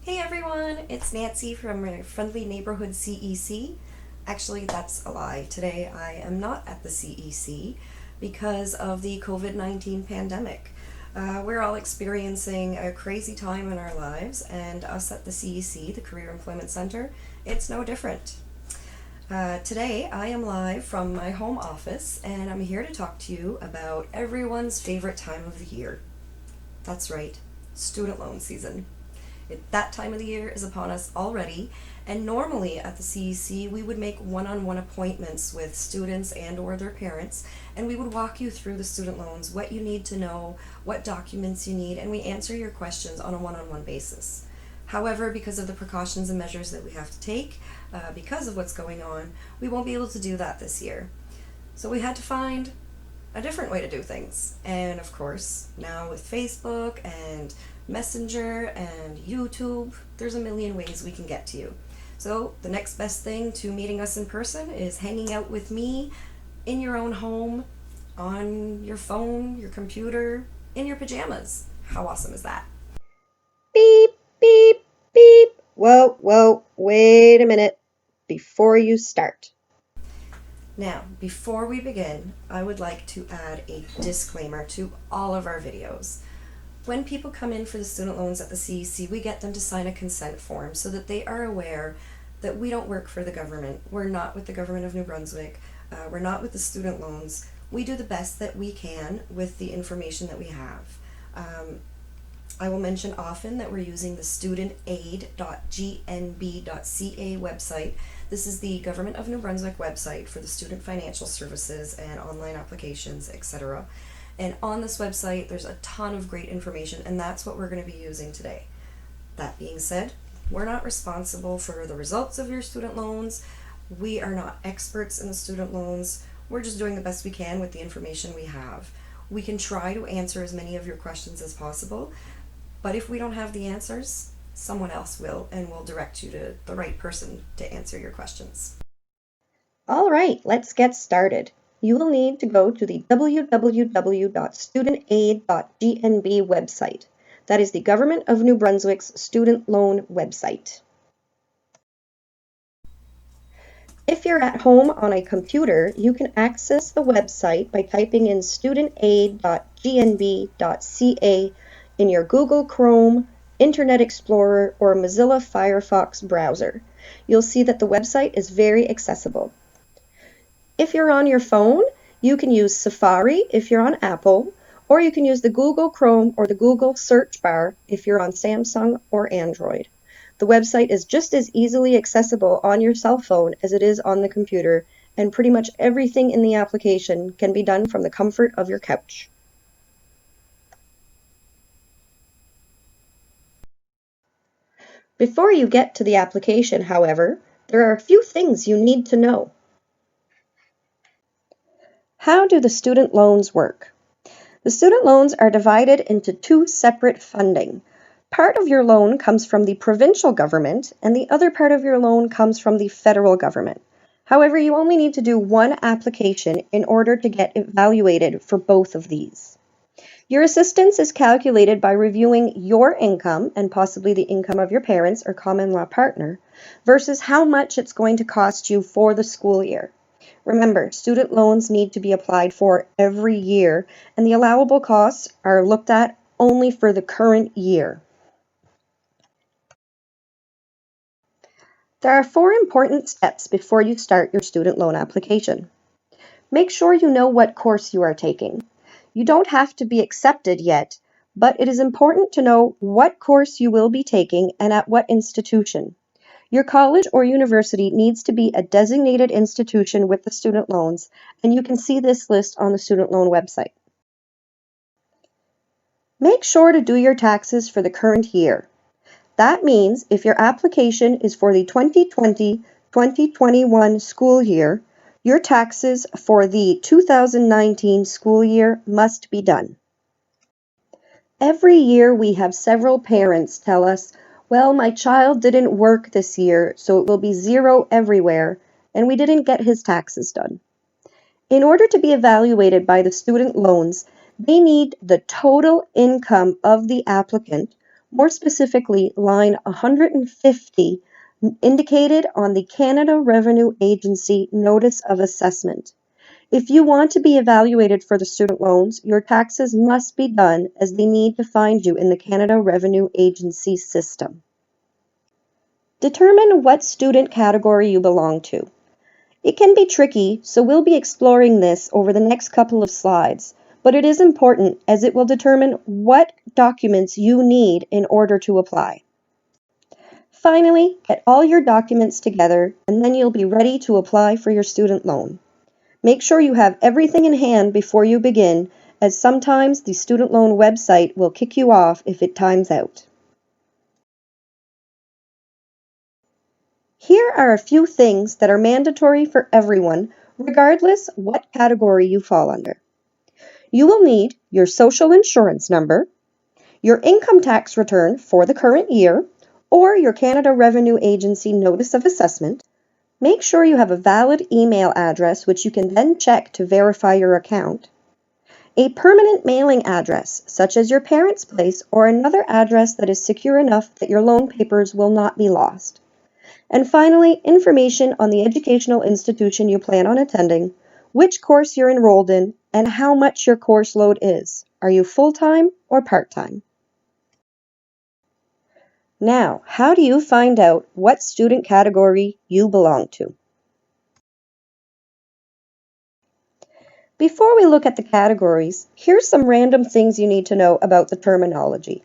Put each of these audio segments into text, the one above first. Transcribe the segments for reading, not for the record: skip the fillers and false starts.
Hey everyone, it's Nancy from my Friendly Neighborhood CEC. Actually, that's a lie. Today I am not at the CEC because of the COVID-19 pandemic. We're all experiencing a crazy time in our lives, and us at the CEC, the Career Employment Center, it's no different. Today I am live from my home office, and I'm here to talk to you about everyone's favorite time of the year. That's right, student loan season. That time of the year is upon us already, and normally at the CEC we would make one-on-one appointments with students and or their parents, and we would walk you through the student loans, what you need to know, what documents you need, and we answer your questions on a one-on-one basis. However, because of the precautions and measures that we have to take, because of what's going on, we won't be able to do that this year. So we had to find a different way to do things. And of course, now with Facebook and Messenger and YouTube, there's a million ways we can get to you. So the next best thing to meeting us in person is hanging out with me in your own home, on your phone, your computer, in your pajamas. How awesome is that? Beep, beep, beep. Whoa, wait a minute before you start. Now, before we begin, I would like to add a disclaimer to all of our videos. When people come in for the student loans at the CEC, we get them to sign a consent form so that they are aware that we don't work for the government. We're not with the government of New Brunswick. We're not with the student loans. We do the best that we can with the information that we have. I will mention often that we're using the studentaid.gnb.ca website. This is the Government of New Brunswick website for the student financial services and online applications, etc. And on this website, there's a ton of great information, and that's what we're going to be using today. That being said, we're not responsible for the results of your student loans. We are not experts in the student loans. We're just doing the best we can with the information we have. We can try to answer as many of your questions as possible, but if we don't have the answers, someone else will, and will direct you to the right person to answer your questions. All right, let's get started. You will need to go to the www.studentaid.gnb website. That is the Government of New Brunswick's student loan website. If you're at home on a computer, you can access the website by typing in studentaid.gnb.ca in your Google Chrome, Internet Explorer, or Mozilla Firefox browser. You'll see that the website is very accessible. If you're on your phone, you can use Safari if you're on Apple, or you can use the Google Chrome or the Google search bar if you're on Samsung or Android. The website is just as easily accessible on your cell phone as it is on the computer, and pretty much everything in the application can be done from the comfort of your couch. Before you get to the application, however, there are a few things you need to know. How do the student loans work? The student loans are divided into two separate funding. Part of your loan comes from the provincial government, and the other part of your loan comes from the federal government. However, you only need to do one application in order to get evaluated for both of these. Your assistance is calculated by reviewing your income, and possibly the income of your parents or common law partner, versus how much it's going to cost you for the school year. Remember, student loans need to be applied for every year, and the allowable costs are looked at only for the current year. There are 4 important steps before you start your student loan application. Make sure you know what course you are taking. You don't have to be accepted yet, but it is important to know what course you will be taking and at what institution. Your college or university needs to be a designated institution with the student loans, and you can see this list on the student loan website. Make sure to do your taxes for the current year. That means if your application is for the 2020-2021 school year, your taxes for the 2019 school year must be done. Every year we have several parents tell us, well, my child didn't work this year, so it will be 0 everywhere, and we didn't get his taxes done. In order to be evaluated by the student loans, they need the total income of the applicant more specifically line 150, indicated on the Canada Revenue Agency Notice of Assessment. If you want to be evaluated for the student loans, your taxes must be done as they need to find you in the Canada Revenue Agency system. Determine what student category you belong to. It can be tricky, so we'll be exploring this over the next couple of slides, but it is important as it will determine what documents you need in order to apply. Finally, get all your documents together and then you'll be ready to apply for your student loan. Make sure you have everything in hand before you begin, as sometimes the student loan website will kick you off if it times out. Here are a few things that are mandatory for everyone, regardless what category you fall under. You will need your social insurance number, your income tax return for the current year, or your Canada Revenue Agency Notice of Assessment. Make sure you have a valid email address which you can then check to verify your account. A permanent mailing address, such as your parents' place or another address that is secure enough that your loan papers will not be lost. And finally, information on the educational institution you plan on attending, which course you're enrolled in, and how much your course load is. Are you full-time or part-time? Now, how do you find out what student category you belong to? Before we look at the categories, here's some random things you need to know about the terminology.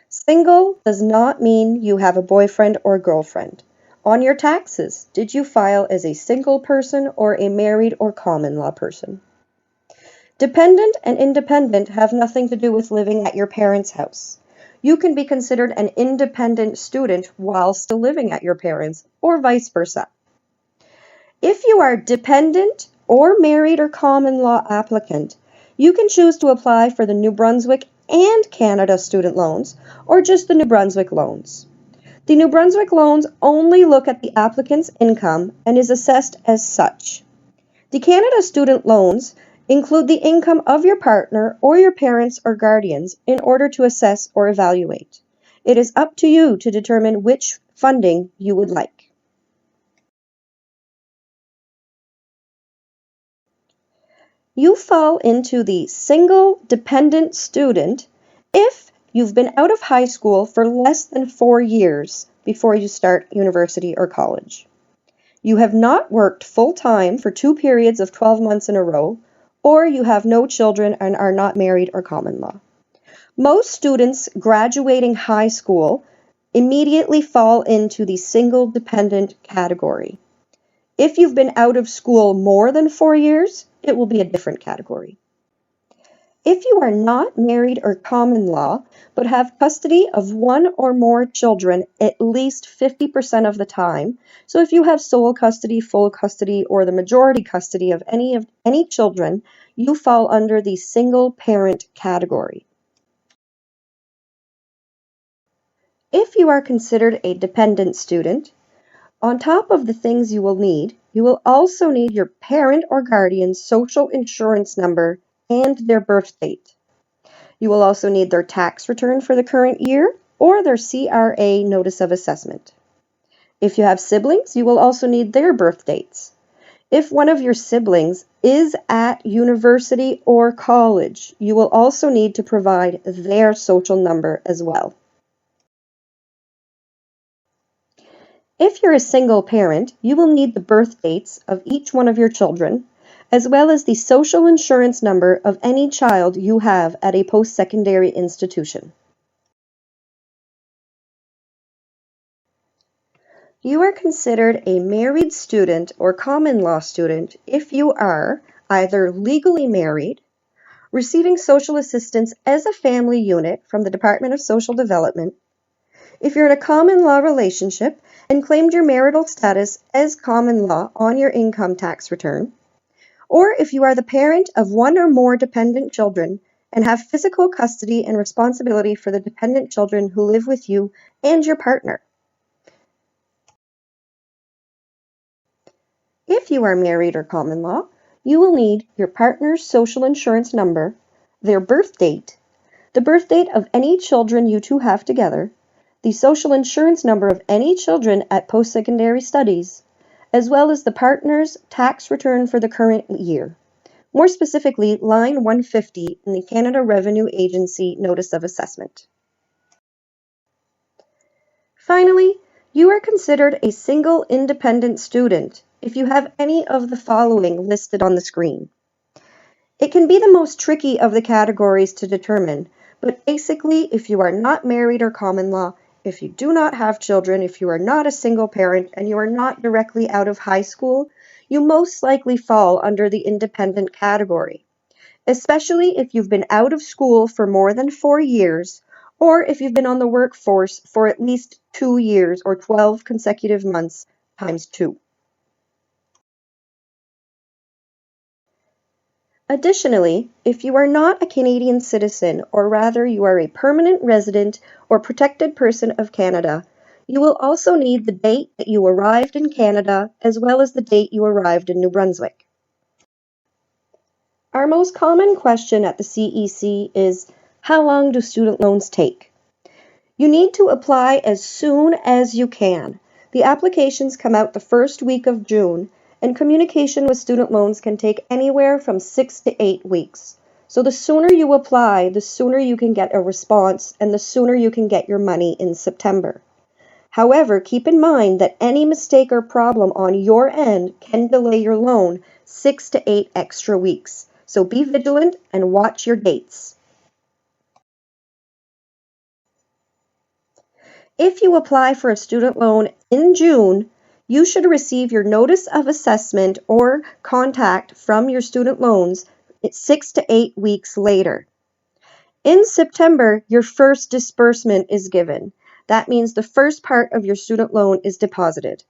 Single does not mean you have a boyfriend or girlfriend. On your taxes, did you file as a single person or a married or common law person? Dependent and independent have nothing to do with living at your parents' house. You can be considered an independent student while still living at your parents', or vice versa. If you are dependent or married or common law applicant, you can choose to apply for the New Brunswick and Canada student loans, or just the New Brunswick loans. The New Brunswick loans only look at the applicant's income and is assessed as such. The Canada student loans include the income of your partner or your parents or guardians in order to assess or evaluate. It is up to you to determine which funding you would like. You fall into the single dependent student if you've been out of high school for less than 4 years before you start university or college. You have not worked full-time for 2 periods of 12 months in a row, or you have no children and are not married or common law. Most students graduating high school immediately fall into the single dependent category. If you've been out of school more than 4 years, it will be a different category. If you are not married or common law, but have custody of one or more children at least 50% of the time, so if you have sole custody, full custody, or the majority custody of any children, you fall under the single parent category. If you are considered a dependent student, on top of the things you will need, you will also need your parent or guardian's social insurance number and their birth date. You will also need their tax return for the current year or their CRA notice of assessment. If you have siblings, you will also need their birth dates. If one of your siblings is at university or college, you will also need to provide their social number as well. If you're a single parent, you will need the birth dates of each one of your children, as well as the social insurance number of any child you have at a post-secondary institution. You are considered a married student or common law student if you are either legally married, receiving social assistance as a family unit from the Department of Social Development, if you're in a common law relationship and claimed your marital status as common law on your income tax return, or if you are the parent of one or more dependent children and have physical custody and responsibility for the dependent children who live with you and your partner. If you are married or common law, you will need your partner's social insurance number, their birth date, the birth date of any children you two have together, the social insurance number of any children at post-secondary studies, as well as the partner's tax return for the current year. More specifically, line 150 in the Canada Revenue Agency Notice of Assessment. Finally, you are considered a single independent student if you have any of the following listed on the screen. It can be the most tricky of the categories to determine, but basically, if you are not married or common law, if you do not have children, if you are not a single parent, and you are not directly out of high school, you most likely fall under the independent category, especially if you've been out of school for more than 4 years, or if you've been on the workforce for at least 2 years or 12 consecutive months times 2. Additionally, if you are not a Canadian citizen, or rather you are a permanent resident or protected person of Canada, you will also need the date that you arrived in Canada as well as the date you arrived in New Brunswick. Our most common question at the CEC is, how long do student loans take? You need to apply as soon as you can. The applications come out the first week of June, and communication with student loans can take anywhere from 6 to 8 weeks. So the sooner you apply, the sooner you can get a response, and the sooner you can get your money in September. However, keep in mind that any mistake or problem on your end can delay your loan 6 to 8 extra weeks. So be vigilant and watch your dates. If you apply for a student loan in June, you should receive your notice of assessment or contact from your student loans 6 to 8 weeks later. In September, your first disbursement is given. That means the first part of your student loan is deposited.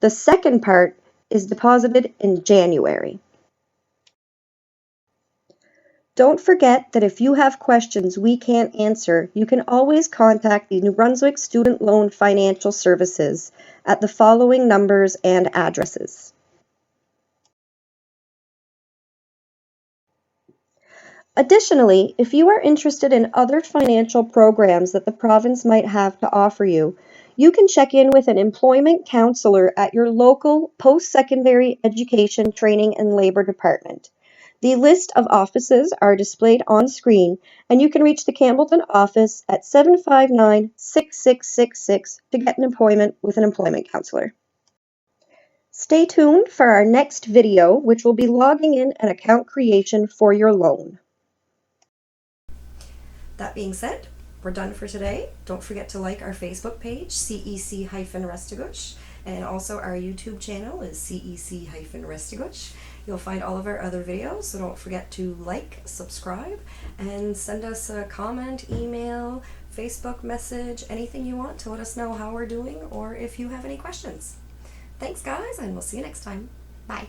The second part is deposited in January. Don't forget that if you have questions we can't answer, you can always contact the New Brunswick Student Loan Financial Services at the following numbers and addresses. Additionally, if you are interested in other financial programs that the province might have to offer you, you can check in with an employment counselor at your local post-secondary education, training, and labor department. The list of offices are displayed on screen, and you can reach the Campbellton office at 759-6666 to get an appointment with an employment counselor. Stay tuned for our next video, which will be logging in and account creation for your loan. That being said, we're done for today. Don't forget to like our Facebook page, CEC-Restigouche, and also our YouTube channel is CEC-Restigouche. You'll find all of our other videos, so don't forget to like, subscribe, and send us a comment, email, Facebook message, anything you want to let us know how we're doing or if you have any questions. Thanks, guys, and we'll see you next time. Bye.